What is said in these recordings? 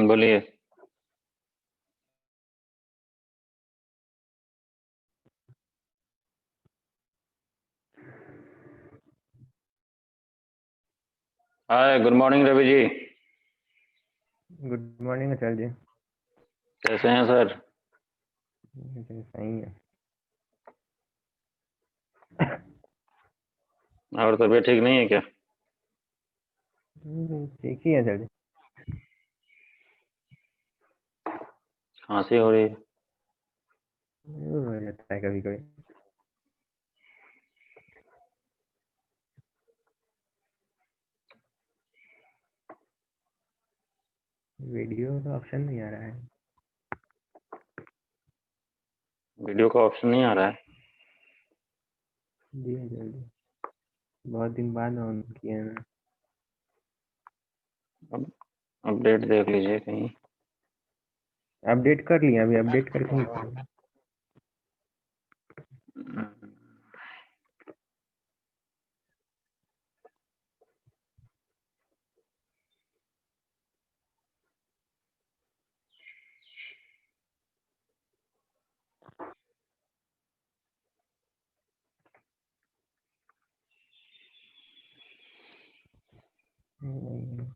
बोलिए। हाय, good morning Ravi ji. Good morning आचार्य जी। कैसे हैं सर? सही है। और तबीयत ठीक नहीं है क्या? ठीक ही है आचार्य जी। खांसी हो रही है? हो जाता है कभी कभी। वीडियो का ऑप्शन नहीं आ रहा है। वीडियो का ऑप्शन नहीं आ रहा है? जी आचार्य जी, बहुत दिन बाद ऑन किया है ना। अब अपडेट देख लीजिए कहीं। अपडेट कर लिया, अभी अपडेट करके ही किया। नहीं,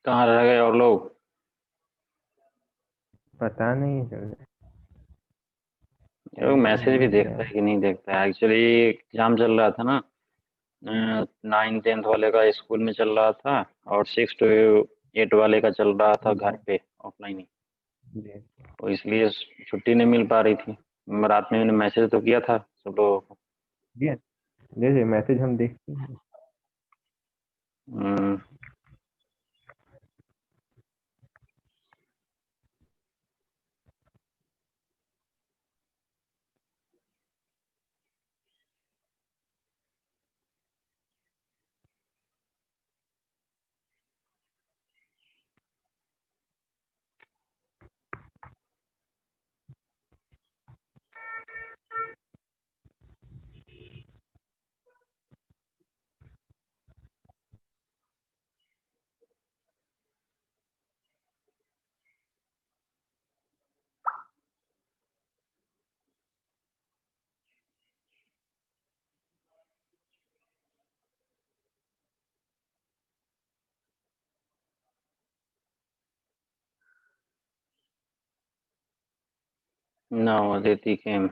कहाँ रह गए और लोग? पता नहीं आचार्य जी। ये लोग मैसेज भी भूल गया। देखता है कि नहीं देखता है? एक्चुअली एग्जाम चल रहा था ना। 9th 10th वाले का स्कूल में चल रहा था, और 6 to 8 वाले का चल रहा था घर पे, ऑफलाइन ही। जी तो इसलिए छुट्टी नहीं मिल पा रही थी। रात में मैंने मैसेज तो किया था सब लोगों को। जी, जैसे मैसेज हम देखते हैं। हम्म, ना देती केम।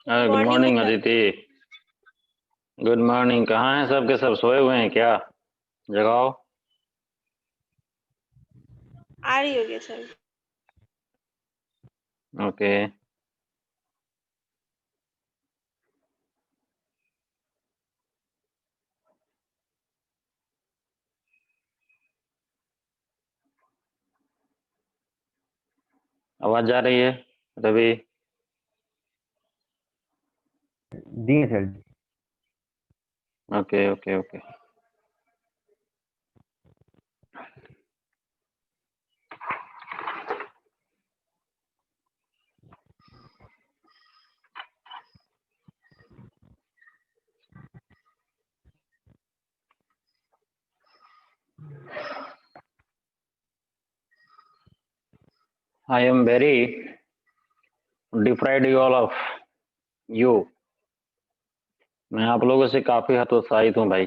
Good morning morning sir. Aditi. Good morning. कहाँ हैं सब के सब? सोए हुए हैं क्या? जगाओ। आ रही होगी सर। ओके। आवाज जा रही है रवि? जी Acharya ji. Okay okay okay. I am very deprived you all of you. मैं आप लोगों से काफी हतोत्साहित हूँ भाई।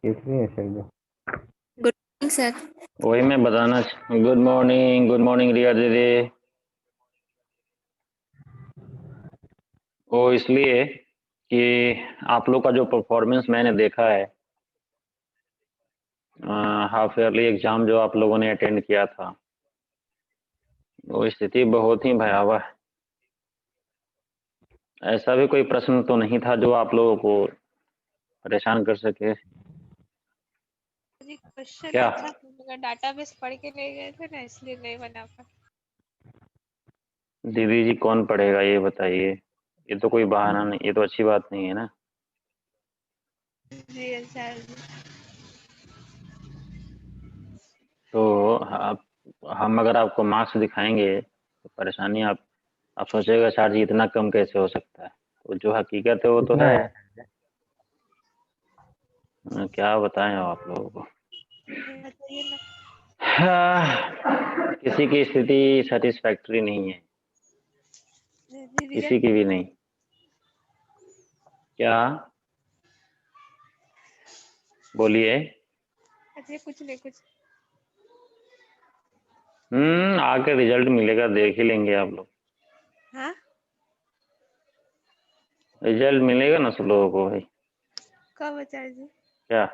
कैसे हैं सर जो? सर वही मैं बताना। गुड मॉर्निंग रिया दीदी। वो इसलिए कि आप लोग का जो परफॉर्मेंस मैंने देखा है, हाफ ईयरली एग्जाम जो आप लोगों ने अटेंड किया था, वो स्थिति बहुत ही भयावह है। ऐसा भी कोई प्रश्न तो नहीं था जो आप लोगों को परेशान कर सके। जी क्वेश्चन क्या? अच्छा था मगर डाटाबेस पढ़ के ले गए थे ना, इसलिए नहीं बना पाया। दीदी जी कौन पढ़ेगा ये बताइए? ये तो कोई बहाना नहीं, ये तो अच्छी बात नहीं है ना। जी अच्छा जी। तो हम अगर आपको मार्क्स दिखाएंगे तो परेशानी आप सोचेगा सर जी इतना कम कैसे हो सकता है। तो जो हकीकत है वो तो कितना है। है? क्या बताएं आप लोगों को। बताइए ना। किसी की स्थिति सेटिस्फैक्टरी नहीं है, जी किसी की भी नहीं। क्या बोलिए? अच्छा कुछ नहीं कुछ। आके रिजल्ट मिलेगा, देख ही लेंगे आप लोग। हाँ रिजल्ट मिलेगा ना सब लोगों को भाई। कब आचार्य जी? क्या?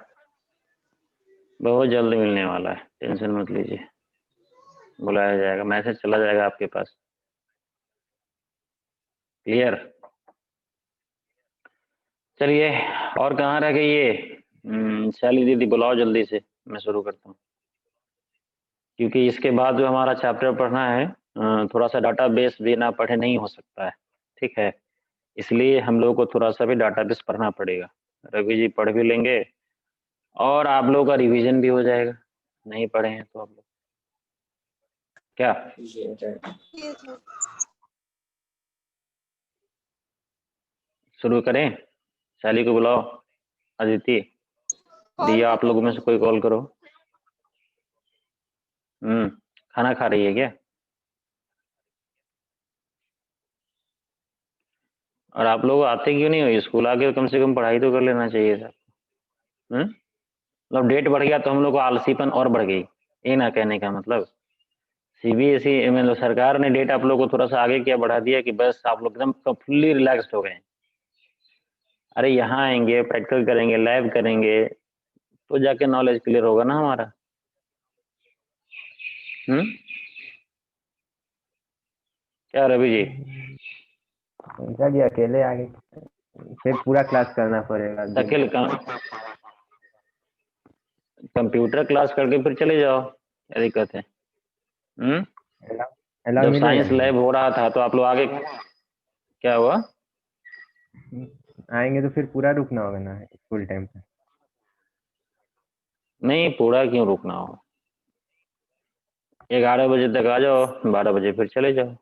बहुत जल्द मिलने वाला है, टेंशन मत लीजिए। बुलाया जाएगा, मैसेज चला जाएगा आपके पास। क्लियर? चलिए, और कहाँ रह गई ये शैली दीदी? बुलाओ जल्दी से, मैं शुरू करता हूँ। क्योंकि इसके बाद जो हमारा चैप्टर पढ़ना है, थोड़ा सा डाटाबेस बिना पढ़े नहीं हो सकता है। ठीक है, इसलिए हम लोगों को थोड़ा सा भी डाटाबेस पढ़ना पड़ेगा। रवि जी पढ़ भी लेंगे और आप लोगों का रिवीजन भी हो जाएगा, नहीं पढ़े हैं तो आप लोग। क्या शुरू करें? शैली को बुलाओ, अदिति, दिया, आप लोगों में से कोई कॉल करो। खाना खा रही है क्या? और आप लोग आते क्यों नहीं हो स्कूल? आके कम से कम पढ़ाई तो कर लेना चाहिए था। मतलब डेट बढ़ गया तो हम लोग को आलसीपन और बढ़ गई, ये ना कहने का मतलब। सीबीएसई मतलब सरकार ने डेट आप लोग को थोड़ा सा आगे क्या बढ़ा दिया कि बस आप लोग एकदम फुल्ली रिलैक्स्ड हो गए। अरे यहाँ आएंगे, प्रैक्टिकल करेंगे, लैब करेंगे, तो जाके नॉलेज क्लियर होगा ना हमारा। क्या रवि जी? ऐसा जी अकेले आगे फिर पूरा क्लास करना पड़ेगा दिन अकेले कंप्यूटर क्लास करके फिर चले जाओ, क्या दिक्कत है? अलाउ जब मिलेगा साइंस ना? लैब हो रहा था तो आप लोग आगे। क्या हुआ? आएंगे तो फिर पूरा रुकना होगा ना स्कूल टाइम पे? नहीं, पूरा क्यों रुकना हो? 11 बजे तक आ जाओ, 12 बजे फिर चले जाओ।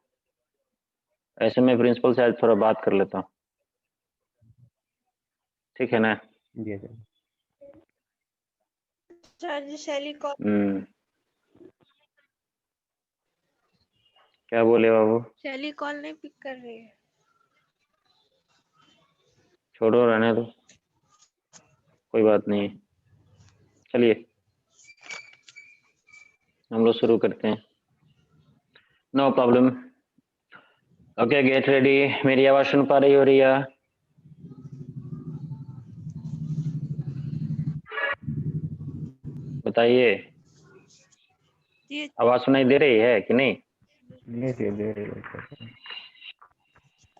ऐसे में प्रिंसिपल से आज थोड़ा बात कर लेता हूँ, ठीक है ना? जी सर। आचार्य जी शैली कॉल। क्या बोले बाबू? शैली कॉल नहीं पिक कर रही है। छोड़ो, रहने दो, कोई बात नहीं। चलिए हम लोग शुरू करते हैं। No problem. Okay, get ready. मेरी आवाज सुन पा रही हो रिया? बताइए, जी आवाज सुनाई दे रही है कि नहीं? जी सर, दे रहे हैं sir.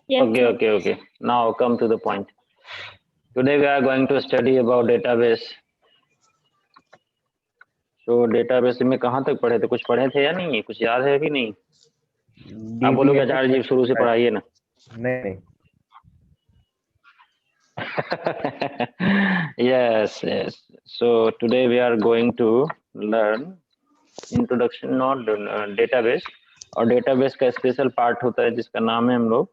Okay. Now come to the point. Today we are going to study about database. तो डेटाबेस में कहाँ तक पढ़े थे? कुछ पढ़े थे या नहीं? कुछ याद है कि नहीं? आप बोलोगे DBA आचार्य जी शुरू से पढ़ाइए ना। नहीं yes. So today we are going to learn introduction not database, और डेटाबेस का स्पेशल पार्ट होता है जिसका नाम है हम लोग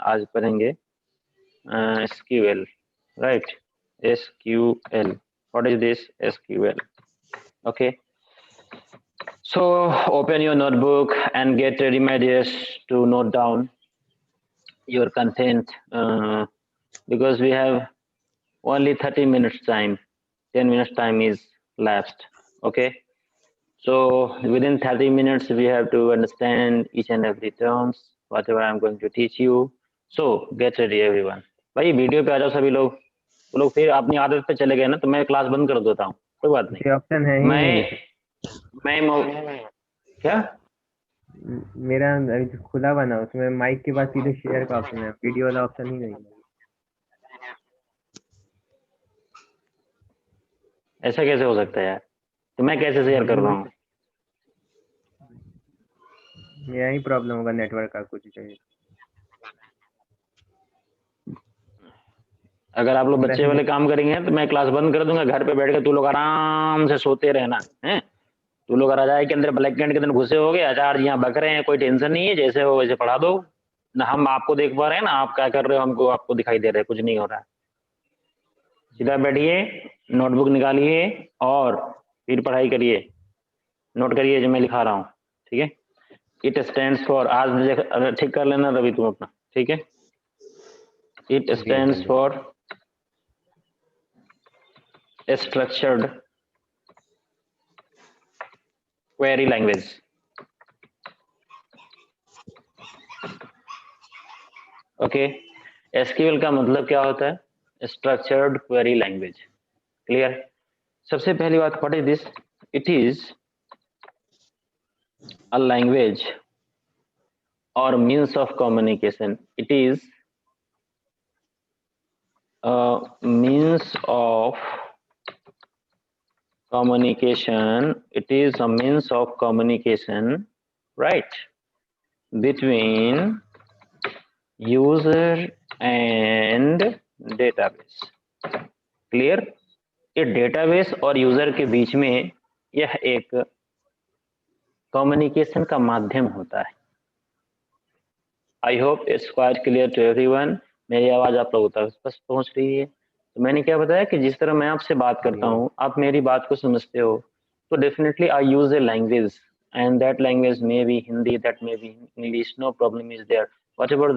आज पढ़ेंगे SQL, right? SQL. What is this SQL? Okay. So open your notebook and get ready, my dears, to note down your content because we have only 30 minutes time. 10 minutes time is lapsed. Okay, so within 30 minutes we have to understand each and every terms whatever I'm going to teach you. So get ready everyone. भाई video पे आ जाओ सभी लोग. वो लोग फिर अपनी आदत पे चले गए ना, तो मैं क्लास बंद कर देता हूँ, कोई बात नहीं. ये ऑप्शन है ही नहीं। मैं क्या मेरा अभी खुला बना, उसमें माइक के बाद सीधे शेयर का ऑप्शन है, वीडियो वाला ऑप्शन ही नहीं है। ऐसा कैसे हो सकता है यार? तो मैं कैसे शेयर कर रहा हूँ? मेरा ही प्रॉब्लम होगा नेटवर्क का कुछ चाहिए। अगर आप लोग बच्चे वाले काम करेंगे तो मैं क्लास बंद कर दूंगा, घर पे बैठ के तू लोग आराम से सोते रहना है। तू लोग रजाई के अंदर ब्लैक कैंड के अंदर घुसे हो गए, आचार्य यहाँ बक रहे हैं, कोई टेंशन नहीं है, जैसे हो वैसे पढ़ा दो ना। हम आपको देख पा रहे हैं ना, आप क्या कर रहे हो हमको आपको दिखाई दे रहा है, कुछ नहीं हो रहा है। सीधा बैठिए, नोटबुक निकालिए और फिर पढ़ाई करिए, नोट करिए जो मैं लिखा रहा हूँ, ठीक है। इट स्टैंड्स फॉर, आज ठीक कर लेना रवि तुम अपना, ठीक है। It stands for structured query language. Okay, SQL का मतलब क्या होता है? Structured query language. क्लियर? सबसे पहली बात, what is this? It is a language और means of communication. It is a means of communication. It is a means of communication, right, between user and database. Clear? ये database और user के बीच में यह एक communication का माध्यम होता है। I hope it's quite clear to everyone. मेरी आवाज आप लोगों तक स्पष्ट पहुंच रही है? तो मैंने क्या बताया कि जिस तरह मैं आपसे बात करता हूँ, आप मेरी बात को समझते हो, तो definitely I use a language, and that language may be Hindi, that may be English, no problem is there. Whatever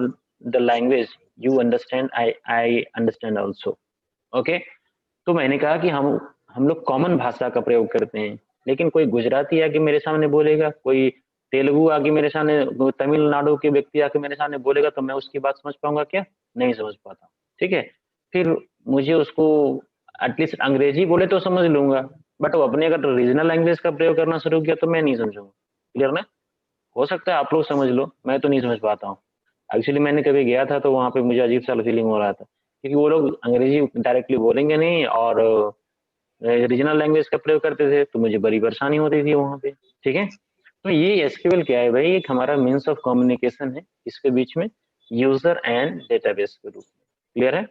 the language you understand, I understand also. Okay, तो मैंने कहा कि हम लोग कॉमन भाषा का प्रयोग करते हैं, लेकिन कोई गुजराती आके मेरे सामने बोलेगा, कोई तेलुगु आके मेरे सामने, तमिलनाडु के व्यक्ति आके मेरे सामने बोलेगा, तो मैं उसकी बात समझ पाऊंगा क्या? नहीं समझ पाता, ठीक है। फिर मुझे उसको एटलीस्ट अंग्रेजी बोले तो समझ लूंगा, बट वो अपने अगर रीजनल लैंग्वेज का प्रयोग करना शुरू किया तो मैं नहीं समझूंगा। क्लियर ना? हो सकता है आप लोग समझ लो, मैं तो नहीं समझ पाता हूँ। एक्चुअली मैंने कभी गया था तो वहाँ पे मुझे अजीब सा फीलिंग हो रहा था, क्योंकि वो लोग अंग्रेजी डायरेक्टली बोलेंगे नहीं और रीजनल लैंग्वेज का प्रयोग करते थे, तो मुझे बड़ी परेशानी होती थी वहाँ पे, ठीक है। तो ये एसक्यूएल क्या है भाई? एक हमारा मीन्स ऑफ कम्युनिकेशन है, इसके बीच में यूजर एंड डेटाबेस के रूप में। क्लियर है?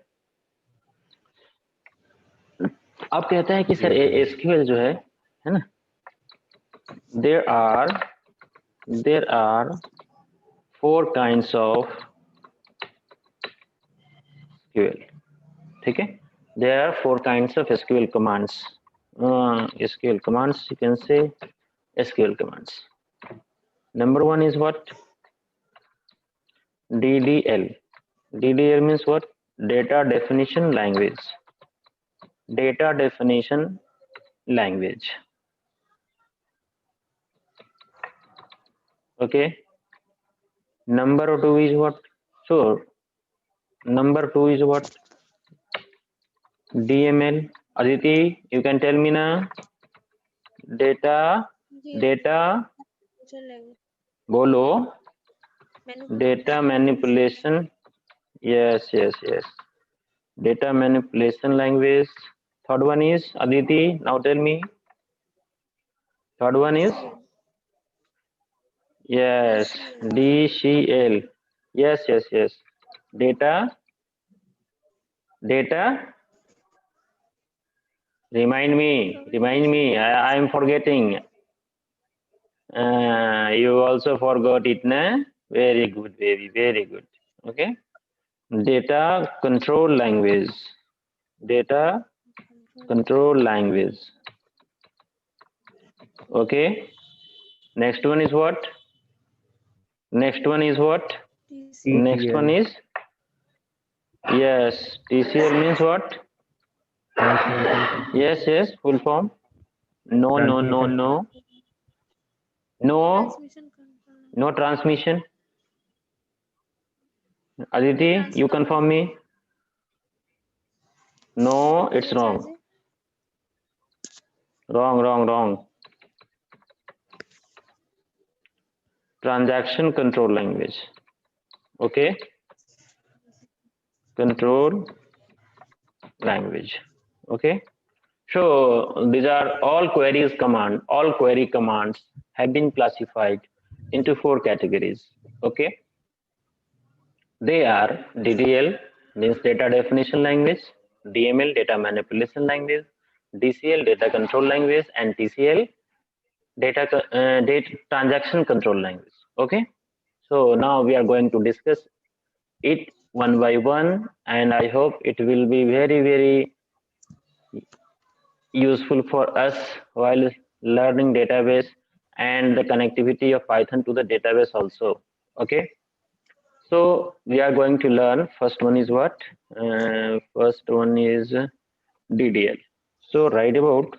अब कहते हैं कि सर एसक्यूएल जो है ना, there are 4 kinds of SQL, ठीक है। There are 4 kinds of SQL commands. SQL commands, you can say SQL commands. Number 1 is what? DDL. DDL means what? Data definition language. Data definition language. Okay. Number 2 is what? Sure. Number 2 is what? DML. Aditi, you can tell me now. Data. बोलो. Data manipulation. Yes. Data manipulation language. Third one is, Aditi, now tell me. Third one is? Yes, DCL. Yes. Data. Remind me. I am forgetting. You also forgot it, na? Very good, baby. Very good. Okay. Data control language. Okay. Next one is what? Next one is, yes, TCL means what? Translation Yes, full form. No, no, no, Transmission. no. No, transmission control no transmission. Aditi, you transfer confirm me. No, it's yes sir wrong. जी Wrong. Transaction control language. Okay, control language. Okay. So these are all queries command. All query commands have been classified into 4 categories. Okay. They are DDL, means data definition language, DML, data manipulation language, DCL, data control language, and TCL, data transaction control language. Okay. So now we are going to discuss it one by one, and I hope it will be very useful for us while learning database and the connectivity of Python to the database also. Okay. So we are going to learn. First one is what? First one is DDL. So write about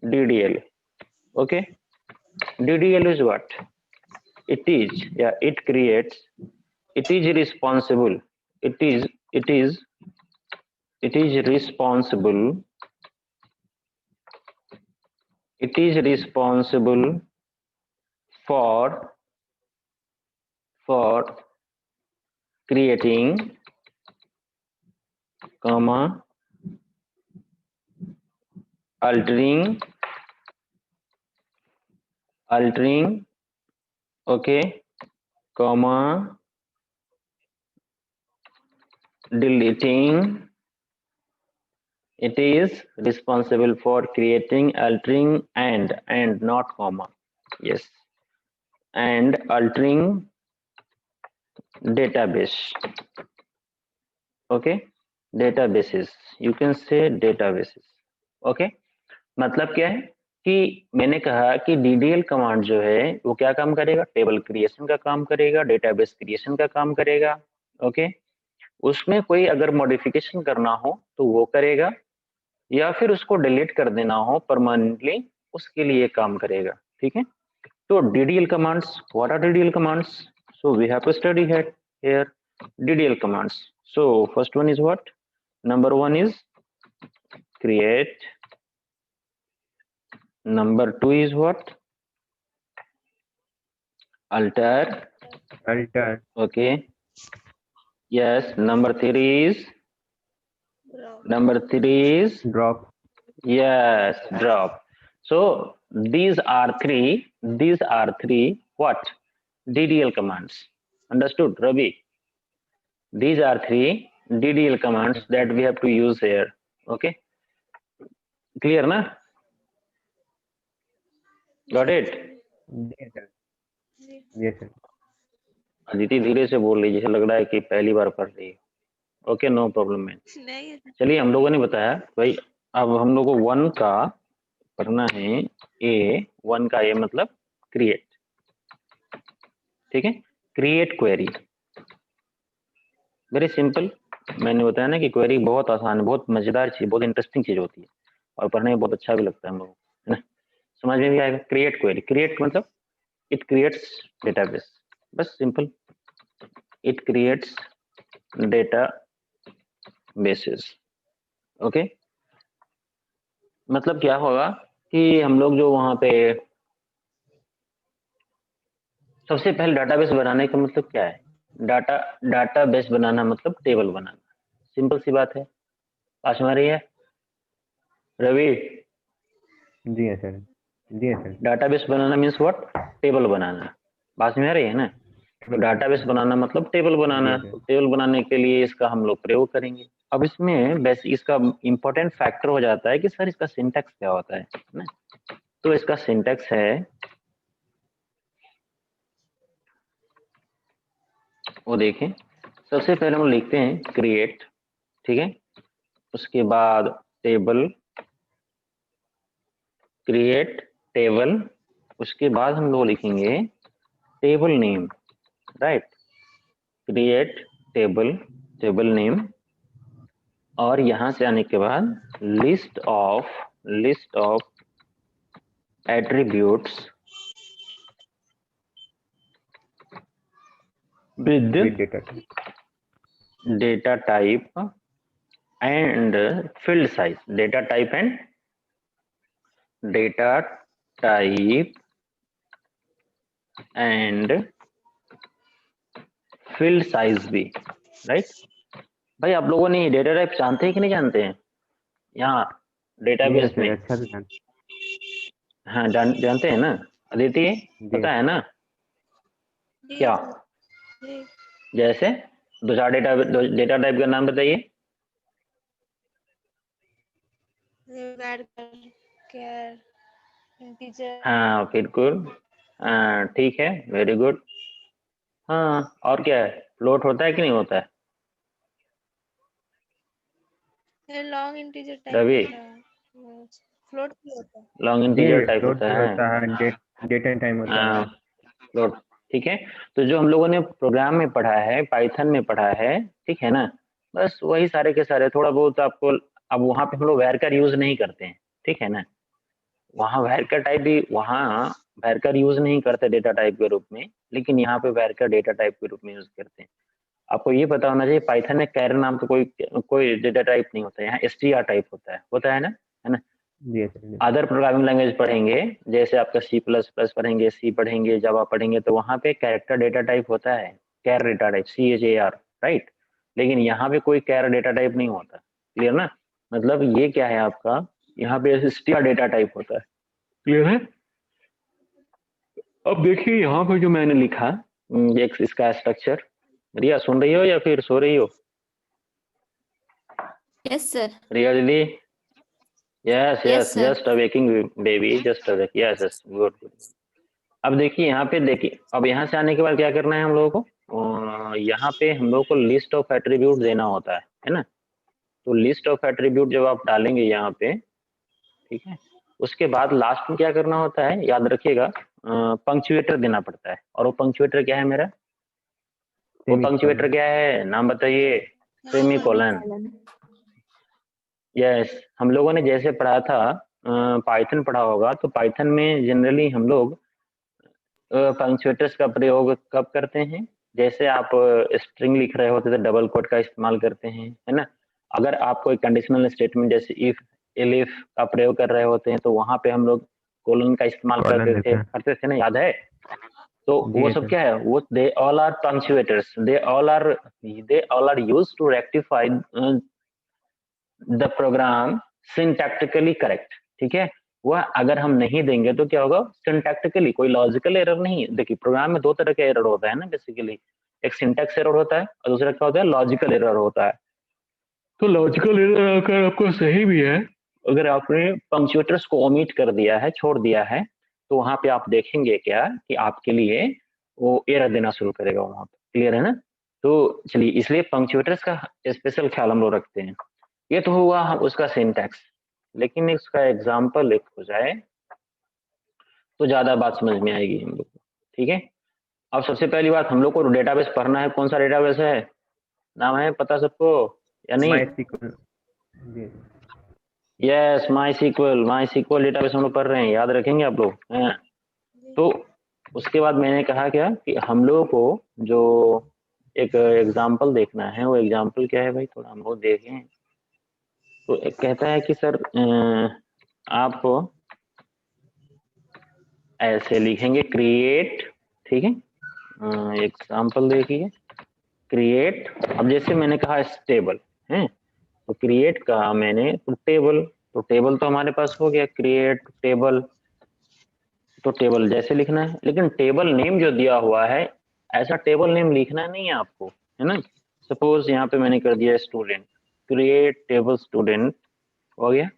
DDL. Okay. DDL is what? It is, yeah, it creates, it is responsible. It is responsible. It is responsible for creating, comma, altering, okay, comma, deleting. It is responsible for creating, altering, and not comma. Yes, and altering database. Okay, databases. You can say databases. Okay, मतलब क्या है कि मैंने कहा कि DDL command जो है वो क्या काम करेगा? टेबल क्रिएशन का काम करेगा, डेटाबेस क्रिएशन का काम करेगा. ओके, उसमें कोई अगर मॉडिफिकेशन करना हो तो वो करेगा, या फिर उसको डिलीट कर देना हो परमानेंटली, उसके लिए काम करेगा. ठीक है. तो DDL commands, what are DDL commands? So we have to study here DDL commands. So first one is what? Number one is create. Number two is what? Alter. Okay. Yes. Number three is drop. Yes, drop. So these are three what? DDL commands. Understood, Ravi? These are three DDL commands that we have to use here. Okay. Clear, na? Got it? Yes, sir. Ji Yes, sir. Aditi धीरे से बोल रही, जैसे लग रहा है कि पहली बार पढ़ रही है. Okay, no problem man. नहीं है चलिए, हम लोगों ने बताया भाई, अब हम लोगों को 1 का पढ़ना है. ए 1 का ए मतलब क्रिएट. ठीक है. Create query, very simple. मैंने बताया ना कि क्वेरी बहुत आसान है, बहुत मजेदार चीज, बहुत इंटरेस्टिंग चीज होती है और पढ़ने में बहुत अच्छा भी लगता है हम लोगों को, है ना. समझ में भी आएगा. क्रिएट क्वेरी, क्रिएट मतलब इट क्रिएट्स डेटाबेस. बस simple, it creates data basis. Okay, मतलब क्या होगा कि हम लोग जो वहां पे सबसे पहले डाटाबेस बनाने का मतलब क्या है? डाटाबेस बनाना मतलब टेबल बनाना. सिंपल सी बात है. पास में आ रही है रवि? जी हाँ सर. जी हाँ सर. डाटाबेस बनाना मीन्स व्हाट? टेबल बनाना. पास में आ रही है ना? तो डाटाबेस बनाना मतलब टेबल बनाना. जी, तो टेबल बनाने के लिए इसका हम लोग प्रयोग करेंगे. अब इसमें बस इसका इंपॉर्टेंट फैक्टर हो जाता है कि सर इसका सिंटैक्स क्या होता है ना. तो इसका सिंटैक्स है, वो देखें. सबसे पहले हम लिखते हैं क्रिएट. ठीक है. उसके बाद टेबल, क्रिएट टेबल. उसके बाद हम लोग लिखेंगे table name. Right. Create table, table name. और यहाँ से आने के बाद list of attributes with with data type and field size, data type and field size भी, राइट। भाई आप लोगों ने डेटा टाइप जानते हैं कि नहीं जानते हैं यहाँ डेटाबेस में? अच्छा से जान हाँ जानते हैं ना अदिति, पता है ना जी क्या? जी जैसे दो चार डेटा टाइप का नाम बताइए। कैर इंटीजर। हाँ बिल्कुल, हाँ ठीक है, वेरी गुड। हाँ और क्या है, फ्लोट होता है कि नहीं होता है लॉन्ग इंटीजर टाइप रवि? होता है, फ्लोट भी होता है। लॉन्ग इंटीजर टाइप फ्लोट होता भी है। होता है, डेट एंड टाइम होता है। फ्लोट, ठीक है। तो जो हम लोगों ने प्रोग्राम में पढ़ा है, पाइथन में पढ़ा है, ठीक है ना, बस वही सारे के सारे, थोड़ा बहुत आपको। अब वहाँ पे हम लोग वैरकर यूज नहीं करते हैं, ठीक है ना। वहाँ वैरकर टाइप भी, वहाँ वैरकर यूज नहीं करते डेटा टाइप के रूप में, लेकिन यहाँ पे वैरकर डेटा टाइप के रूप में यूज करते हैं। आपको ये पता होना चाहिए पाइथन में कैर नाम का कोई डेटा टाइप नहीं होता है, यहाँ str टाइप होता है ना, है ना। जी सर। अदर प्रोग्रामिंग लैंग्वेज पढ़ेंगे, जैसे आपका C++ पढ़ेंगे, सी पढ़ेंगे, जावा पढ़ेंगे, तो वहाँ पे कैरेक्टर डेटा टाइप होता है, char data type, CHAR, right. लेकिन यहाँ पे कोई कैर डेटा टाइप नहीं होता, क्लियर ना। मतलब ये क्या है आपका, यहाँ पे str डेटा टाइप होता है, क्लियर है। अब देखिए यहाँ पे जो मैंने लिखा, एक इसका स्ट्रक्चर, रिया सुन रही हो या फिर सो रही हो? Yes sir. रिया दीदी, yes Yes, yes, sir. Just awakening baby, just awake, yes yes, good good. अब देखिए यहाँ पे, देखिए अब यहाँ से आने के बाद क्या करना है हम लोगों को, यहाँ पे हम लोग को लिस्ट ऑफ एट्रीब्यूट देना होता है ना। तो लिस्ट ऑफ एट्रीब्यूट जब आप डालेंगे यहाँ पे, ठीक है, उसके बाद लास्ट में क्या करना होता है, याद रखिएगा, पंक्चुएटर देना पड़ता है। और वो पंक्चुएटर क्या है मेरा, वो पंक्चुएटर क्या है, नाम बताइए? सेमीकोलन। यस, हम लोगों ने जैसे पढ़ा था, पाइथन पढ़ा होगा, तो पाइथन में जनरली हम लोग पंक्चुएटर्स का प्रयोग कब करते हैं, जैसे आप स्ट्रिंग लिख रहे होते तो डबल कोट का इस्तेमाल करते हैं, है ना। अगर आप कोई कंडीशनल स्टेटमेंट जैसे इफ एलिफ का प्रयोग कर रहे होते हैं, तो वहां पे हम लोग कोलन का इस्तेमाल करते थे ना, याद है। तो वो सब क्या है, वो they all are punctuators, they all are used to rectify the program syntactically correct, ठीक है। वह अगर हम नहीं देंगे तो क्या होगा, सिंटैक्टिकली कोई लॉजिकल एरर नहीं। देखिए प्रोग्राम में दो तरह का एरर होता है ना बेसिकली, एक सिंटैक्स एरर होता है और दूसरा क्या होता है, लॉजिकल एरर होता है। तो लॉजिकल एरर अगर आपको सही भी है, अगर आपने पंक्चुएटर्स को ओमिट कर दिया है, छोड़ दिया है, तो वहां पे आप देखेंगे क्या कि आपके लिए वो एरर देना शुरू करेगा वहां पे, क्लियर है ना। तो चलिए, इसलिए पंक्चुएटर्स का स्पेशल ख्याल हम लोग रखते हैं। ये तो हुआ हम उसका सिंटैक्स, लेकिन इसका एग्जाम्पल एक हो जाए तो ज्यादा बात समझ में आएगी हम लोग को, ठीक है। अब सबसे पहली बात, हम लोग को डेटाबेस पढ़ना है, कौन सा डेटाबेस है, नाम है पता सबको या नहीं? MySQL। यस, माई सीक्वल डेटाबेस हम लोग पढ़ रहे हैं, याद रखेंगे आप लोग हैं। तो उसके बाद मैंने कहा क्या कि हम लोगों को जो एक एग्जाम्पल देखना है, वो एग्जाम्पल क्या है भाई, थोड़ा हम लोग देखें। तो एक कहता है कि सर आप ऐसे लिखेंगे क्रिएट, ठीक है, एग्जाम्पल देखिए, क्रिएट। अब जैसे मैंने कहा टेबल है, तो क्रिएट का मैंने तो टेबल, तो टेबल तो हमारे पास हो गया, क्रिएट टेबल। तो टेबल जैसे लिखना है, लेकिन टेबल नेम जो दिया हुआ है, ऐसा टेबल नेम लिखना नहीं है आपको, है ना। सपोज यहाँ पे मैंने कर दिया स्टूडेंट, क्रिएट टेबल स्टूडेंट, हो गया।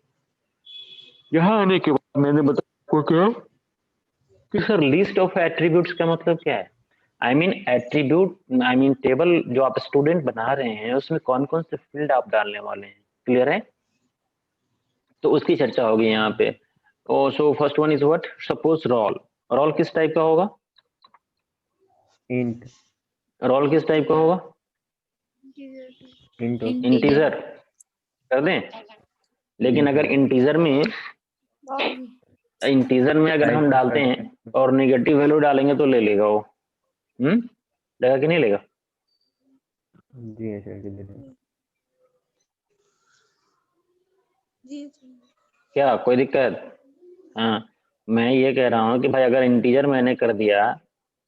यहाँ आने के बाद मैंने बताया क्या कि सर लिस्ट ऑफ एट्रीब्यूट्स का मतलब क्या है। I mean attribute, I mean table जो आप स्टूडेंट बना रहे हैं, उसमें कौन कौन से फील्ड आप डालने वाले हैं, क्लियर है। तो उसकी चर्चा होगी यहाँ पे। So first one is what, suppose roll. Roll किस टाइप का होगा, इंट। रोल किस टाइप का होगा, इंट। इंटीजर, कर दें। लेकिन अगर इंटीजर में अगर हम डालते हैं और नेगेटिव वैल्यू डालेंगे तो ले लेगा वो, लेगा कि नहीं लेगा? जी सर जी क्या कोई दिक्कत? हाँ, मैं ये कह रहा हूँ कि भाई अगर इंटीजर मैंने कर दिया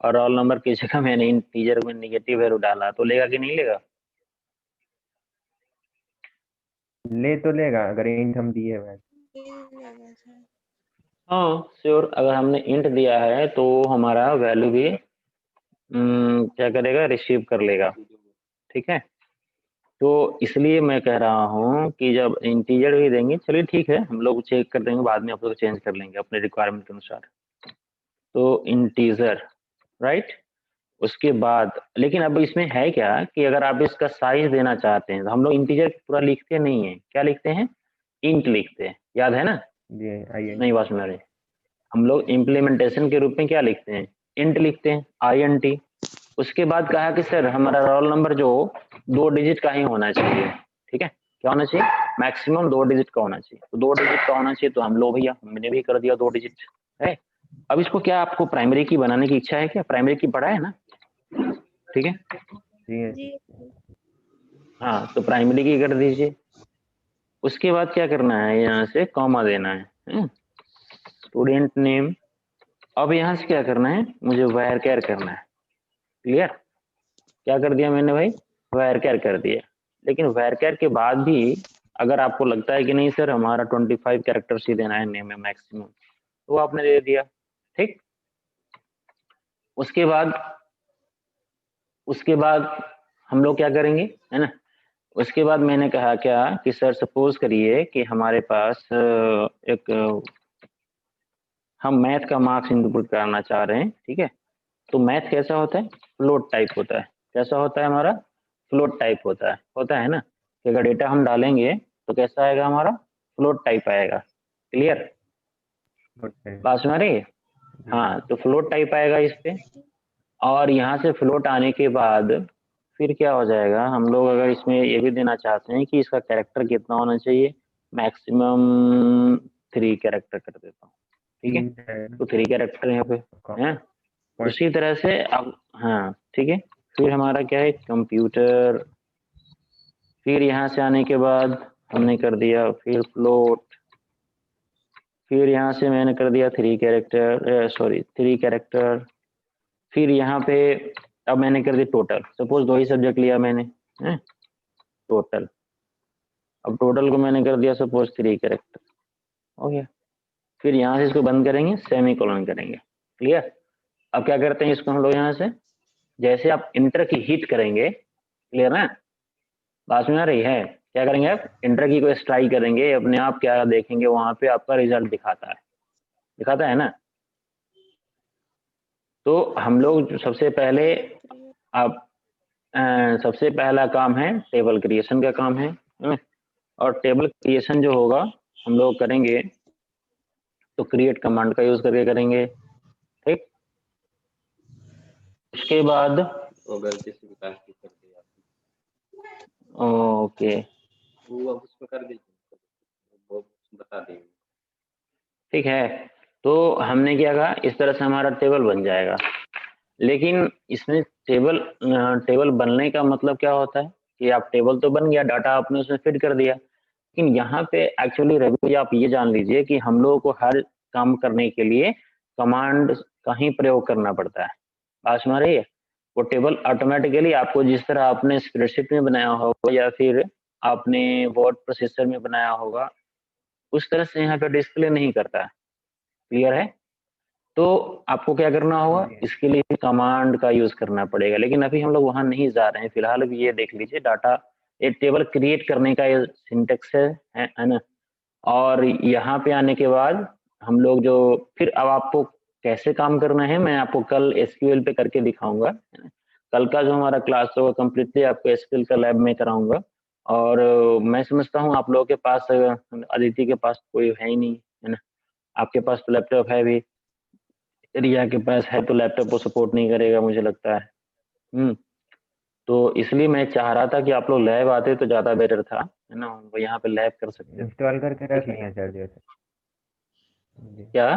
और रोल नंबर की जगह मैंने इंटीजर में नेगेटिव वैल्यू डाला तो लेगा कि नहीं लेगा? ले तो लेगा अगर इंट हम दिए हुए हैं। हाँ श्योर, अगर हमने इंट दिया है तो हमारा वैल्यू भी क्या करेगा, रिसीव कर लेगा। ठीक है, तो इसलिए मैं कह रहा हूँ कि जब इंटीजर भी देंगे, चलिए ठीक है, हम लोग चेक कर देंगे, बाद में आप लोग चेंज कर लेंगे अपने रिक्वायरमेंट के अनुसार। तो इंटीजर, राइट। उसके बाद लेकिन अब इसमें है क्या कि अगर आप इसका साइज देना चाहते हैं तो हम लोग इंटीजर पूरा लिखते नहीं है, क्या लिखते हैं? इंट लिखते हैं, याद है ना? जी आइए नहीं बात सुना रहे, हम लोग इम्प्लीमेंटेशन के रूप में क्या लिखते हैं? इंट लिखते हैं, INT। उसके बाद कहा कि सर हमारा रोल नंबर जो 2 डिजिट का ही होना चाहिए। ठीक है, क्या होना चाहिए? मैक्सिमम 2 डिजिट का होना चाहिए। तो 2 डिजिट का होना चाहिए, तो हम लोग भैया हमने भी कर दिया 2 डिजिट है। अब इसको क्या आपको प्राइमरी की बनाने की इच्छा है क्या? प्राइमरी की पढ़ा है ना? ठीक है, जी हाँ, तो प्राइमरी की कर दीजिए। उसके बाद क्या करना है, यहाँ से कॉमा देना है, स्टूडेंट नेम। अब यहाँ से क्या करना है, मुझे वायर कैर करना है। क्लियर? क्या कर दिया मैंने भाई? वायर कैर कर दिया। लेकिन वायर कैर के बाद भी अगर आपको लगता है कि नहीं सर हमारा 25 कैरेक्टर्स ही देना है नेम में मैक्सिमम, तो आपने दे दिया। ठीक, उसके बाद हम लोग क्या करेंगे, है ना? उसके बाद मैंने कहा क्या कि सर सपोज करिए कि हमारे पास हम मैथ का मार्क्स इनपुट करना चाह रहे हैं। ठीक है, तो मैथ कैसा होता है? फ्लोट टाइप होता है। कैसा होता है हमारा? फ्लोट टाइप होता है ना, कि अगर डेटा हम डालेंगे तो कैसा आएगा हमारा? फ्लोट टाइप आएगा। क्लियर? बात सुना रही है? हाँ, तो फ्लोट टाइप आएगा इस पे। और यहाँ से फ्लोट आने के बाद फिर क्या हो जाएगा, हम लोग अगर इसमें ये भी देना चाहते हैं कि इसका कैरेक्टर कितना होना चाहिए, मैक्सिमम 3 कैरेक्टर कर देता हूँ। ठीक है, तो 3 कैरेक्टर यहाँ पे है। उसी तरह से अब, हाँ ठीक है, फिर हमारा क्या है, कंप्यूटर। फिर यहाँ से आने के बाद हमने कर दिया फिर फ्लोट। फिर यहाँ से मैंने कर दिया 3 कैरेक्टर, सॉरी 3 कैरेक्टर। फिर यहाँ पे अब मैंने कर दिया टोटल। सपोज 2 ही सब्जेक्ट लिया मैंने, है टोटल। अब टोटल को मैंने कर दिया सपोज 3 कैरेक्टर, हो गया। फिर यहाँ से इसको बंद करेंगे, सेमी कोलन करेंगे। क्लियर? अब क्या करते हैं इसको हम लोग यहाँ से, जैसे आप इंटर की हिट करेंगे, क्लियर ना? बात में आ रही है? क्या करेंगे आप? इंटर की को स्ट्राइक करेंगे, अपने आप क्या देखेंगे वहां पे आपका रिजल्ट दिखाता है ना? तो हम लोग सबसे पहले आप सबसे पहला काम है टेबल क्रिएशन का काम है ना? और टेबल क्रिएशन जो होगा हम लोग करेंगे तो क्रिएट कमांड का यूज करके करेंगे। ठीक, उसके बाद गलती से विकास की कर दिया ओके वो अब उसको कर दीजिए, वो बता देंगे। ठीक है, तो हमने क्या कहा, इस तरह से हमारा टेबल बन जाएगा। लेकिन इसमें टेबल बनने का मतलब क्या होता है कि आप टेबल तो बन गया, डाटा आपने उसमें फिट कर दिया, लेकिन यहाँ पे एक्चुअली रवि आप ये जान लीजिए कि हम लोगों को हर काम करने के लिए कमांड का ही प्रयोग करना पड़ता है। बात समझ रही है? वो टेबल ऑटोमेटिकली आपको जिस तरह आपने स्प्रेडशीट में बनाया होगा या फिर आपने वर्ड प्रोसेसर में बनाया होगा उस तरह से यहाँ पे डिस्प्ले नहीं करता है। क्लियर है? तो आपको क्या करना होगा, इसके लिए कमांड का यूज करना पड़ेगा, लेकिन अभी हम लोग वहां नहीं जा रहे हैं। फिलहाल अभी ये देख लीजिए, डाटा एक टेबल क्रिएट करने का ये सिंटेक्स है ना? और यहाँ पे आने के बाद हम लोग जो फिर अब आपको कैसे काम करना है मैं आपको कल SQL पे करके दिखाऊंगा। कल का जो हमारा क्लास होगा कम्प्लीटली आपको SQL का लैब में कराऊंगा। और मैं समझता हूँ आप लोगों के पास अदिति के पास कोई है ही नहीं, है ना? आपके पास तो लैपटॉप है भी, रिया के पास है तो लैपटॉप को सपोर्ट नहीं करेगा मुझे लगता है। तो इसलिए मैं चाह रहा था कि आप लोग लैब आते तो ज़्यादा बेटर था, है ना, वो यहाँ पे लैब कर सकते थे। इंस्टॉल करके रख लिया सर जैसे जी। क्या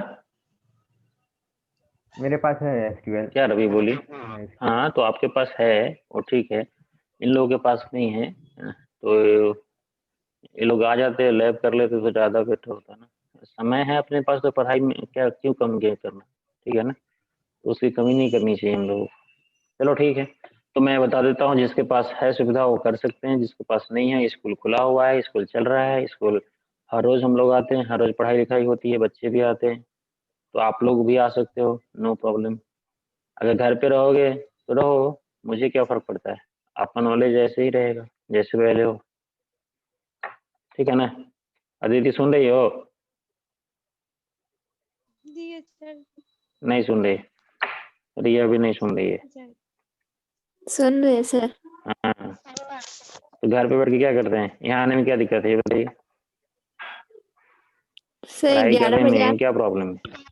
मेरे पास है SQL। क्या रवि बोली? हाँ, हाँ तो आपके पास है वो ठीक है, इन लोगों के पास नहीं है ना? तो ये लोग आ जाते लैब कर लेते तो ज़्यादा बेटर होता ना। समय है अपने पास तो पढ़ाई में क्या क्यों कम क्या करना, ठीक है ना, तो उसकी कमी नहीं करनी चाहिए हम लोग। चलो ठीक है, तो मैं बता देता हूँ, जिसके पास है सुविधा वो कर सकते हैं, जिसके पास नहीं है, स्कूल खुला हुआ है, स्कूल चल रहा है, स्कूल हर रोज हम लोग आते हैं, हर रोज पढ़ाई लिखाई होती है, बच्चे भी आते हैं, तो आप लोग भी आ सकते हो, नो प्रॉब्लम। अगर घर पे रहोगे तो रहो, मुझे क्या फर्क पड़ता है, आपका नॉलेज ऐसे ही रहेगा जैसे पहले हो, ठीक है ना। अदिति सुन रही हो? जी अच्छा। नहीं सुन रही, रिया भी नहीं सुन रही है। अच्छा। सुन रहे हैं सर। हाँ, तो घर पे बैठ के क्या करते हैं, यहाँ आने में क्या दिक्कत है ये बताइए, सर पढ़ाई 11 करने बजे में क्या प्रॉब्लम है?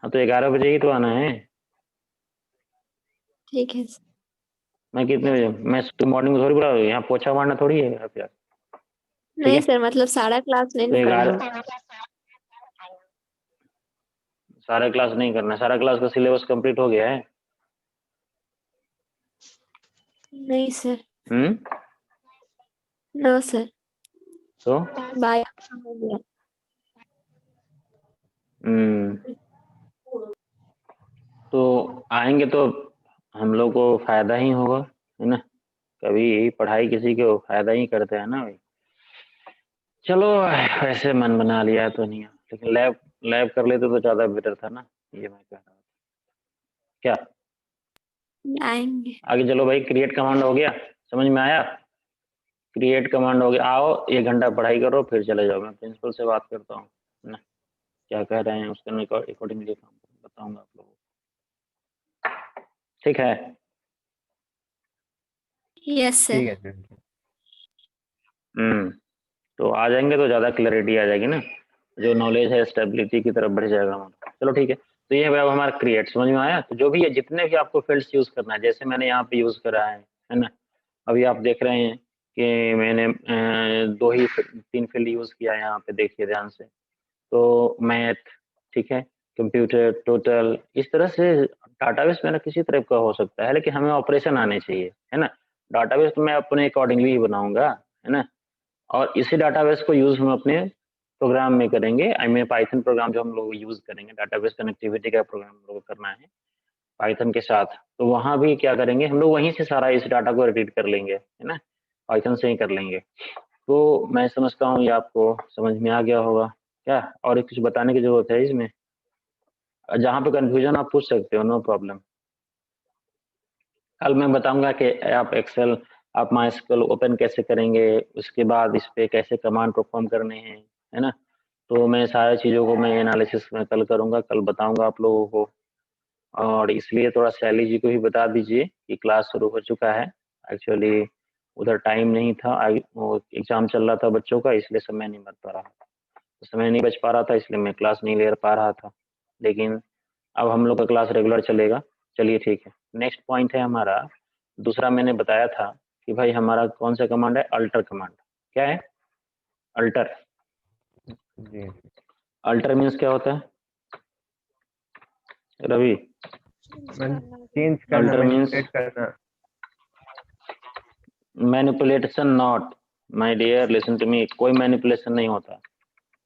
हाँ तो 11 बजे ही तो आना है। ठीक है सर। मैं कितने बजे, मैं मॉर्निंग में थोड़ी बुला रहा हूँ, यहाँ पोछा मारना थोड़ी है यहाँ पे, ठीक नहीं है। सर, मतलब सारा क्लास नहीं तो ना करना 11 सारा क्लास नहीं करना, सारा क्लास का सिलेबस कंप्लीट हो गया है। नहीं सर। हम्म, नो सर। तो बाय हो गया। हम्म, तो आएंगे तो हम लोग को फायदा ही होगा, है ना, कभी पढ़ाई किसी को फायदा ही करते हैं ना भाई। चलो वैसे मन बना लिया तो नहीं है, लेकिन लैब लैब कर लेते तो ज्यादा बेटर था ना, ये मैं कह रहा था। क्या आएंगे। आगे चलो भाई, क्रिएट कमांड हो गया, समझ में आया? क्रिएट कमांड हो गया, आओ 1 घंटा पढ़ाई करो फिर चले जाओ, मैं प्रिंसिपल से बात करता हूँ, है ना, क्या कह रहे हैं उसके अकॉर्डिंगली काम बताऊंगा आप लोगों को, ठीक है। यस ठीक सर। है सर। तो आ जाएंगे तो ज़्यादा क्लैरिटी आ जाएगी ना, जो नॉलेज है स्टेबिलिटी की तरफ बढ़ जाएगा हमारा। चलो ठीक है, तो ये अब हमारा क्रिएट समझ में आया। तो जो भी है, जितने भी आपको फील्ड्स यूज़ करना है, जैसे मैंने यहाँ पे यूज़ करा है ना, अभी आप देख रहे हैं कि मैंने 3 फील्ड यूज़ किया है यहाँ पे, देखिए ध्यान से। तो मैथ, ठीक है, कंप्यूटर, टोटल, इस तरह से डाटाबेस मेरा किसी तरह का हो सकता है, लेकिन हमें ऑपरेशन आने चाहिए, है ना। डाटाबेस तो मैं अपने अकॉर्डिंगली ही बनाऊंगा, है ना, और इसी डाटाबेस को यूज हम अपने प्रोग्राम में करेंगे। आई मीन पाइथन प्रोग्राम जो हम लोग यूज करेंगे, डाटाबेस कनेक्टिविटी का प्रोग्राम हम लोग को करना है पाइथन के साथ। तो वहां भी क्या करेंगे हम लोग, वहीं से सारा इस डाटा को एडिट कर लेंगे, है ना, पाइथन से ही कर लेंगे। तो मैं समझता हूँ ये आपको समझ में आ गया होगा। क्या और कुछ बताने की जरूरत है इसमें? जहाँ पे कंफ्यूजन आप पूछ सकते हो, नो प्रॉब्लम। कल मैं बताऊंगा कि आप एक्सेल, आप माइस्क्ल ओपन कैसे करेंगे, उसके बाद इस पे कैसे कमांड परफॉर्म करने हैं, है ना। तो मैं सारी चीज़ों को मैं एनालिसिस में कल करूंगा, कल बताऊंगा आप लोगों को। और इसलिए थोड़ा शैली जी को भी बता दीजिए कि क्लास शुरू हो चुका है। एक्चुअली उधर टाइम नहीं था, वो एग्जाम चल रहा था बच्चों का, इसलिए समय नहीं बच पा रहा था, समय नहीं बच पा रहा था, इसलिए मैं क्लास नहीं ले पा रहा था। लेकिन अब हम लोग का क्लास रेगुलर चलेगा। चलिए ठीक है, नेक्स्ट पॉइंट है हमारा दूसरा। मैंने बताया था कि भाई हमारा कौन सा कमांड है, अल्टर कमांड। क्या है अल्टर? जी अल्टर मीन्स क्या होता है रवि? चेंज करना, अल्टर मीन्स मैनिपुलेट करना। Manipulation not, my dear listen to me, कोई मैनिपुलेशन नहीं होता,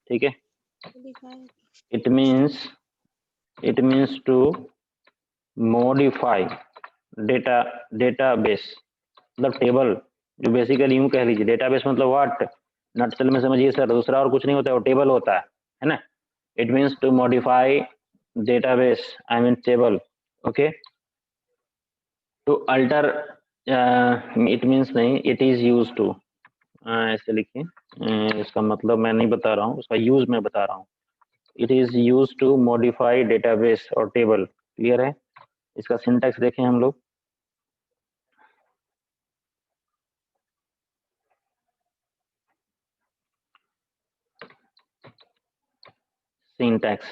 ठीक है। It means to modify data, database मतलब टेबल, जो बेसिकली यूं कह लीजिए डेटाबेस मतलब व्हाट, नटशेल में समझिए सर, दूसरा और कुछ नहीं होता है, वो टेबल होता है ना। It means to modify database, I mean table, okay. To alter, it means नहीं, इट इज यूज टू, ऐसे लिखिए। इसका मतलब मैं नहीं बता रहा हूँ, उसका यूज मैं बता रहा हूँ। It is use to modify database और टेबल, क्लियर है। इसका सिंटैक्स देखें हम लोग। syntax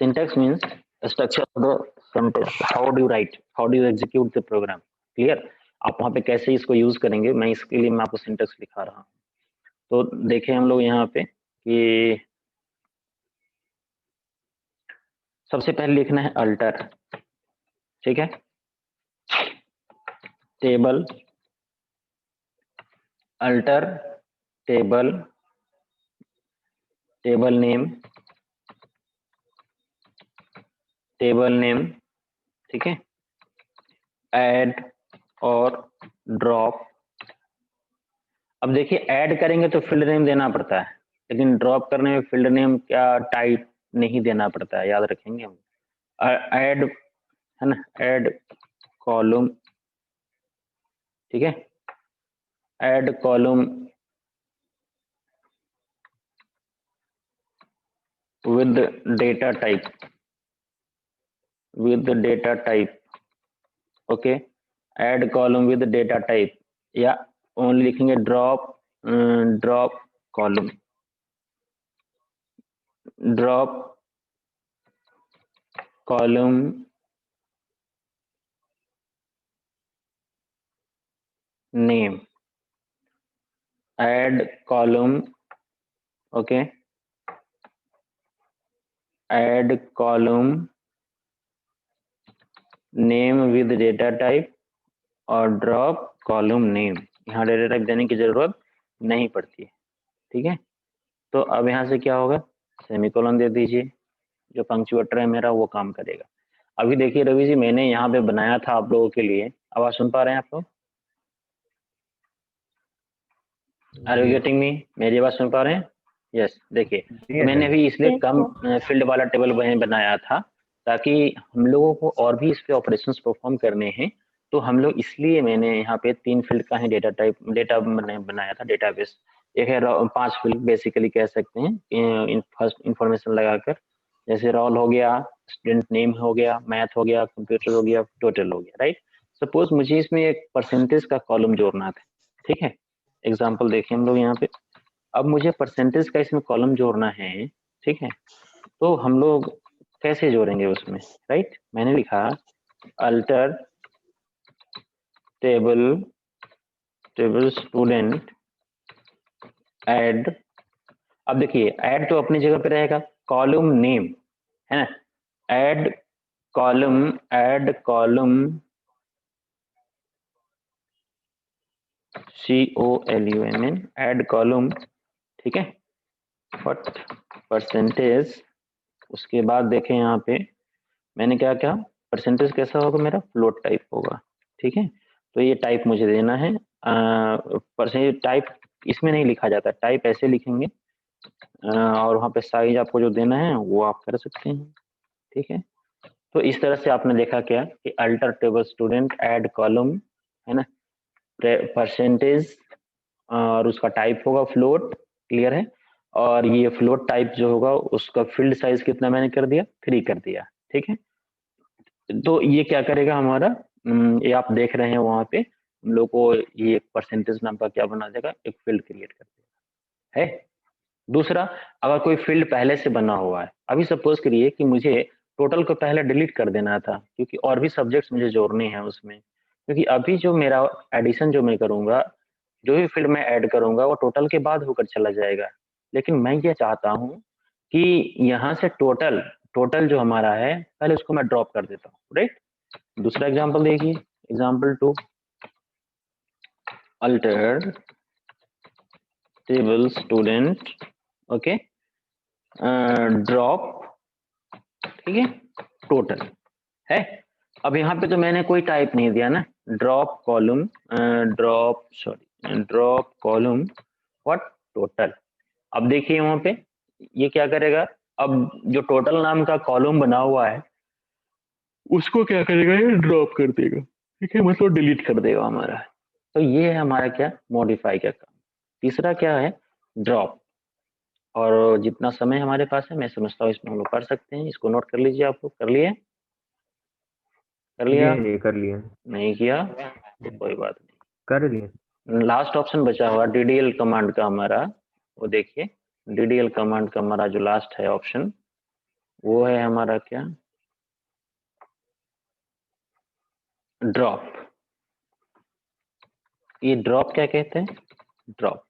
syntax means structure of the sentence, how do you write, how do you execute the program, clear. आप वहाँ पे कैसे इसको यूज करेंगे, मैं इसके लिए मैं आपको सिंटेक्स लिखा रहा हूँ। तो देखें हम लोग यहाँ पे कि सबसे पहले लिखना है अल्टर, ठीक है, table, alter table, table name, table name, ठीक है, ऐड और ड्रॉप। अब देखिए ऐड करेंगे तो फील्ड नेम देना पड़ता है, लेकिन ड्रॉप करने में फील्ड नेम क्या टाइप नहीं देना पड़ता है, याद रखेंगे हम। ऐड है ना, ऐड कॉलम, ठीक है, add column with data type, with data type, okay, add column with data type, या ओनली लिखेंगे drop, drop column, drop column name, add column, okay, add column name with data type और drop column name. यहाँ data type देने की जरूरत नहीं पड़ती है, ठीक है। तो अब यहाँ से क्या होगा, सेमीकोलन दे दीजिए, जो पंक्चुएटर है मेरा वो काम करेगा। अभी देखिए रवि जी, मैंने यहाँ पे बनाया था आप लोगों के लिए, आवाज सुन पा रहे हैं आप लोग? Are you getting me? मेरी आवाज सुन पा रहे हैं? यस। देखिए तो मैंने भी इसलिए Yes, कम sir. फील्ड वाला टेबल बनाया था, ताकि हम लोगों को और भी इस पे ऑपरेशंस परफॉर्म करने हैं। तो हम लोग इसलिए मैंने यहाँ पे 3 फील्ड का ही डेटा टाइप डेटा बनाया था, डेटाबेस। एक है 5 फील्ड बेसिकली कह सकते हैं, फर्स्ट इंफॉर्मेशन लगाकर, जैसे रोल हो गया, स्टूडेंट नेम हो गया, मैथ हो गया, कंप्यूटर हो गया, टोटल हो गया, राइट। सपोज मुझे इसमें एक परसेंटेज का कॉलम जोड़ना था, ठीक है। एग्जाम्पल देखिए हम लोग यहाँ पे, अब मुझे परसेंटेज का इसमें कॉलम जोड़ना है, ठीक है। तो हम लोग कैसे जोड़ेंगे उसमें, राइट। मैंने लिखा alter table, table student add. अब देखिए ऐड तो अपनी जगह पे रहेगा, कॉलम नेम है ना, add column, add column COLUMN, add column, ठीक है, व्हाट परसेंटेज। उसके बाद देखें यहाँ पे मैंने क्या क्या, परसेंटेज कैसा होगा मेरा, फ्लोट टाइप होगा, ठीक है। तो ये टाइप मुझे देना है, परसेंटेज टाइप इसमें नहीं लिखा जाता, टाइप ऐसे लिखेंगे, और वहाँ पे साइज आपको जो देना है वो आप कर सकते हैं, ठीक है। तो इस तरह से आपने देखा क्या कि alter table student add column, है ना, परसेंटेज, और उसका टाइप होगा फ्लोट, क्लियर है। और ये फ्लोट टाइप जो होगा उसका फील्ड साइज कितना मैंने कर दिया, 3 कर दिया, ठीक है। तो ये क्या करेगा हमारा, ये आप देख रहे हैं वहां पे हम लोग को ये परसेंटेज नाम का क्या बना देगा, एक फील्ड क्रिएट कर देगा, है। दूसरा, अगर कोई फील्ड पहले से बना हुआ है, अभी सपोज करिए कि मुझे टोटल को पहले डिलीट कर देना था, क्योंकि और भी सब्जेक्ट्स मुझे जोड़ने हैं उसमें, क्योंकि अभी जो मेरा एडिशन जो मैं करूंगा, जो भी फील्ड मैं ऐड करूंगा वो टोटल के बाद होकर चला जाएगा। लेकिन मैं ये चाहता हूँ कि यहाँ से टोटल, टोटल जो हमारा है पहले उसको मैं ड्रॉप कर देता हूँ, राइट। दूसरा एग्जाम्पल देखिए, example 2, alter table student, okay, drop, ठीक है, टोटल है। अब यहाँ पे तो मैंने कोई टाइप नहीं दिया ना, drop column, drop sorry drop column what total. अब देखिए वहां पे ये क्या करेगा, अब जो टोटल नाम का कॉलम बना हुआ है उसको क्या करेगा, ये ड्रॉप कर देगा, ठीक है, मतलब डिलीट कर देगा हमारा। तो ये है हमारा क्या, मॉडिफाई का काम। तीसरा क्या है, ड्रॉप। और जितना समय हमारे पास है मैं समझता हूँ इसमें हम लोग कर सकते हैं, इसको नोट कर लीजिए, आप लोग कर लिए, कर लिया, जी कर लिए, नहीं किया तो कोई बात कर लिए। नहीं। लास्ट ऑप्शन बचा हुआ DDL कमांड का हमारा, वो देखिए DDL कमांड का हमारा जो लास्ट है ऑप्शन, वो है हमारा क्या, ड्रॉप। ये ड्रॉप क्या कहते हैं? Drop,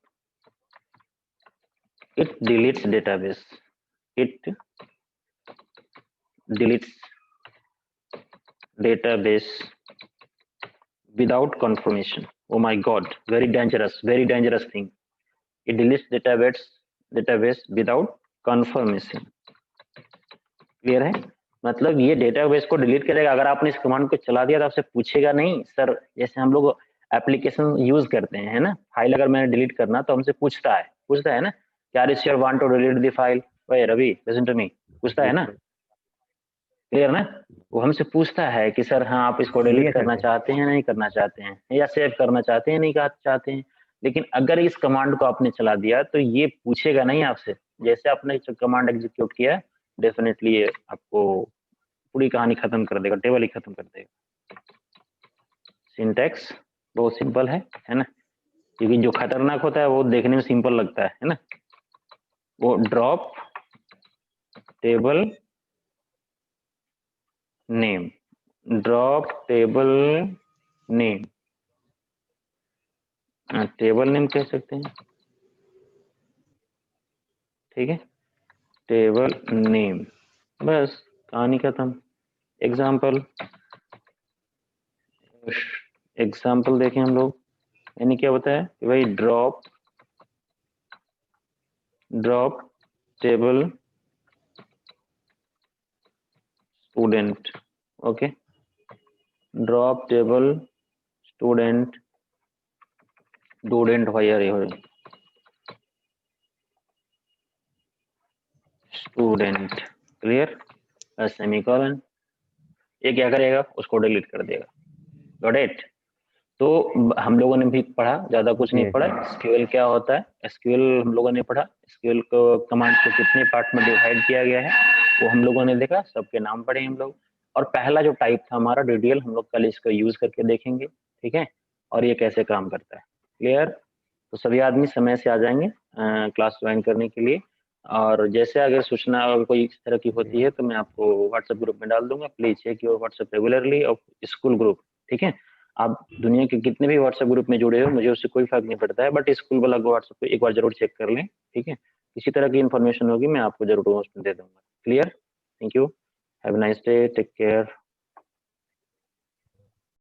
it deletes database, it deletes database without confirmation. Oh my god, very dangerous thing. It deletes database without confirmation. Clear है? मतलब ये डेटाबेस को डिलीट करेगा। अगर आपने इस कमांड को चला दिया तो आपसे पूछेगा नहीं सर, जैसे हम लोग एप्लीकेशन यूज करते हैं, है ना, फाइल अगर मैंने डिलीट करना तो हमसे पूछता है ना, क्या is your want to delete the file, भाई रवि लिसन टू मी, पूछता है ना, क्लियर ना, वो हमसे पूछता है कि सर हाँ आप इसको डिलीट करना चाहते हैं, नहीं करना चाहते हैं, या सेव करना चाहते हैं, नहीं चाहते हैं। लेकिन अगर इस कमांड को आपने चला दिया तो ये पूछेगा नहीं आपसे। जैसे आपने कमांड एग्जीक्यूट किया डेफिनेटली ये आपको पूरी कहानी खत्म कर देगा, टेबल ही खत्म कर देगा। सिंटैक्स बहुत सिंपल है ना, क्योंकि जो खतरनाक होता है वो देखने में सिंपल लगता है ना। वो drop table name, drop table name, table name कह सकते हैं, ठीक है, टेबल नेम, बस कहानी खत्म। एग्जाम्पल देखें हम लोग, यानी क्या होता है कि भाई drop table student, okay, drop table student wire student, clear, semicolon, ये क्या करेगा उसको डिलीट कर देगा। Got it? तो हम लोगों ने भी पढ़ा, ज्यादा कुछ नहीं पढ़ा, एसक्यूएल क्या होता है, एसक्यूएल हम लोगों ने पढ़ा, एसक्यूएल को कमांड को कितने पार्ट में डिवाइड किया गया है वो हम लोगों ने देखा, सबके नाम पढ़े हम लोग। और पहला जो टाइप था हमारा डीडीएल, हम लोग कल इसको यूज करके देखेंगे, ठीक है, और ये कैसे काम करता है। क्लियर? तो सभी आदमी समय से आ जाएंगे क्लास ज्वाइन करने के लिए। और जैसे अगर सूचना अगर कोई इस तरह की होती है तो मैं आपको व्हाट्सएप ग्रुप में डाल दूंगा, please check your WhatsApp regularly और स्कूल ग्रुप, ठीक है। आप दुनिया के कितने भी व्हाट्सएप ग्रुप में जुड़े हो मुझे उससे कोई फर्क नहीं पड़ता है, बट स्कूल वाला व्हाट्सएप को एक बार जरूर चेक कर लें, ठीक है। किसी तरह की इन्फॉर्मेशन होगी मैं आपको जरूर उसमें दे दूंगा। Clear? Thank you, have a nice day, take care.